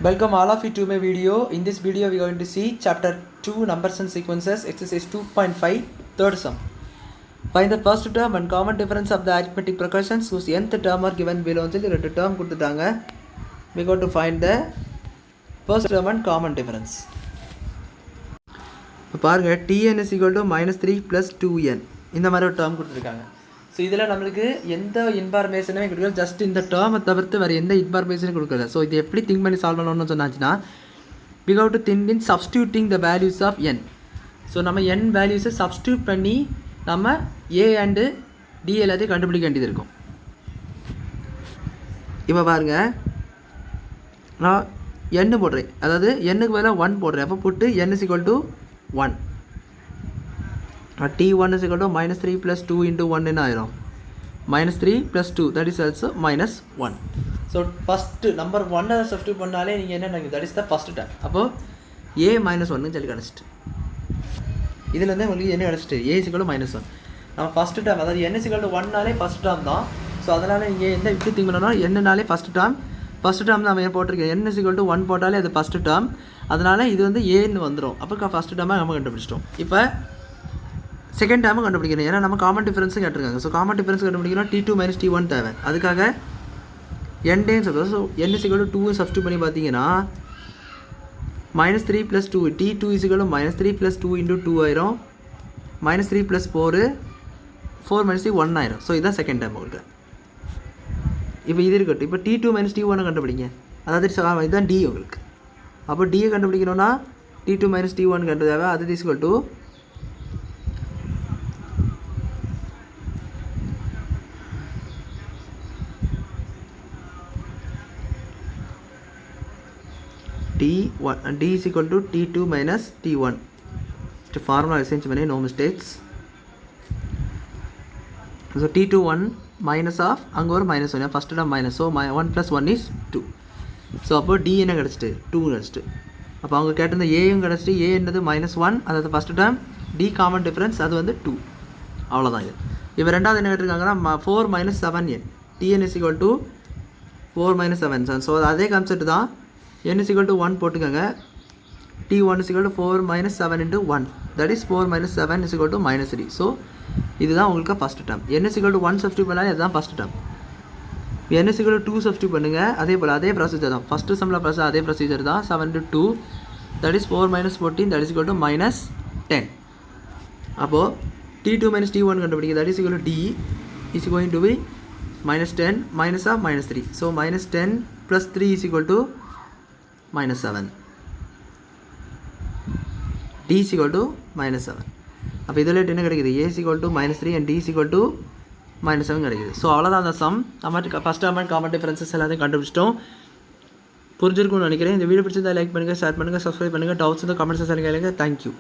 Welcome all of you to my video. In this video we are going to see chapter 2 numbers and sequences exercise 2.5 third sum. Find the first term and common difference of the arithmetic progressions whose nth term are given below. ரெண்டு term கொடுத்துட்டாங்க. We got to find the first term and common difference. இப்போ பாருங்க tn is equal to -3 plus 2n இந்த மாதிரி ஒரு term கொடுத்துருக்காங்க. So இதில் நம்மளுக்கு எந்த இன்ஃபர்மேஷனுமே கொடுக்கல, ஜஸ்ட் இந்த டேர்மை தவிர்த்து வேறு எந்த இன்ஃபர்மேஷனும் கொடுக்கல. ஸோ இது எப்படி திங்க் பண்ணி சால்வ் பண்ணணும்னு சொன்னாச்சுன்னா we have to think in substituting the values of n. So நம்ம n வேல்யூஸை சப்ஸ்டியூட் பண்ணி நம்ம a அண்டு d எல்லாத்தையும் கண்டுபிடிக்க வேண்டியது இருக்கும். இப்போ பாருங்கள், நான் n போடுறேன், அதாவது n-க்கு பதிலாக 1 போடுறேன். அப்போ போட்டு n is equal to 1. t1 is equal to -3 plus 2 into 1 என்ன ஆயிரும், -3 plus 2, that is also -1. So first number 1 substitute பண்ணாலே நீங்கள் என்ன நினைக்கும், that is the first term. அப்போது a -1 சொல்லி கிடச்சிட்டு இதுலேருந்து உங்களுக்கு என்ன கிடச்சிட்டு a is equal to -1. நம்ம ஃபஸ்ட்டு டேர்ம், அதாவது n is equal to 1நாலே ஃபஸ்ட் டேர்ம் தான். ஸோ அதனால் நீங்கள் எந்த இப்படி திங்க் பண்ணணும்னா என்னனாலே ஃபஸ்ட் டேர்ம் நம்ம ஏன் போட்டிருக்கேன், n is equal to 1 போட்டாலே அது ஃபஸ்ட்டு டேர்ம். அதனால் இது வந்து ஏன்னு வந்துடும். அப்போ ஃபஸ்ட்டு டேர்மாக நம்ம கண்டுபிடிச்சிட்டோம். இப்போ செகண்ட் டேர்மும் கண்டுபிடிக்கணும், ஏன்னா நம்ம காமன் டிஃபரன்ஸும் கேட்டிருக்காங்க. ஸோ காமன் டிஃபரன்ஸ் கண்டுபிடிக்கணும் t2 - t1 தேவை. அதுக்காக n டேன்னு சொல்கிறோம். So n is equal to 2 substitute பண்ணி பார்த்தீங்கன்னா -3 plus 2, t2 is equal to -3 plus 2 into 2 ஆயிரும். -3 plus 4 3 1 ஆயிரும். ஸோ இதுதான் செகண்ட் டேர்ம் உங்களுக்கு. இப்போ இது இருக்கட்டும். இப்போ t2 - t1 கண்டுபிடிங்க, அதாவது இதுதான் d உங்களுக்கு. அப்போ d கண்டுபிடிக்கணும்னா t2 - t1 கண்டு தேவை. அது is equal to d is equal to t2 minus t1. Just formula change பண்ணி no mistakes. So t2 1 minus of அங்கே ஒரு -1, first term minus, so 1 plus 1 is 2. So அப்போ d என்ன கிடச்சிட்டு 2 கிடச்சிட்டு. அப்போ அவங்க கேட்டிருந்த ஏயும் கிடச்சிட்டு, a என்னது -1, அதாவது first term, d common difference அது வந்து 2. அவ்வளோதான் இது. இப்போ ரெண்டாவது என்ன கேட்டிருக்காங்கன்னா 4 - 7n, tn is equal to 4 - 7. So அதே கான்செப்ட் தான். n is equal to 1 போட்டுக்கோங்க. t1 is equal to 4 - 7 into 1, that is 4 - 7 is equal to -3. So இதுதான் உங்களுக்கு first term. n is equal to 1 substitute பண்ணாலே இதுதான் first term. n is equal to 2 substitute பண்ணுங்கள். அதே போல் அதே ப்ரொசீஜர் தான், ஃபஸ்ட்டு சம்மில் ப்ளஸ் அதே ப்ரொசீஜர் தான். 7 into 2, that is 4 - 14, that is equal to -10. அப்போது t2 - t1 கண்டுபிடிங்க, that is equal to d is going to be -10 minus of -3. So -10 plus 3 is equal to -7. d is equal to -7. அப்போ இதில் என்ன கிடைக்குது, a is equal to -3 and d is equal to -7 கிடைக்குது. So அவ்வளோதான் அந்த some. நம்ம first term and common differences எல்லாத்தையும் கண்டுபிடிச்சிட்டோம். புரிஞ்சிருக்கும்னு நினைக்கிறேன். இந்த வீடியோ பிடிச்சிருந்தா லைக் பண்ணுங்கள், ஷேர் பண்ணுங்கள், சப்ஸ்கிரைப் பண்ணுங்கள். டவுட்ஸ் இந்த கமெண்ட் செக்ஷனில் கேளுங்க. தேங்க்யூ.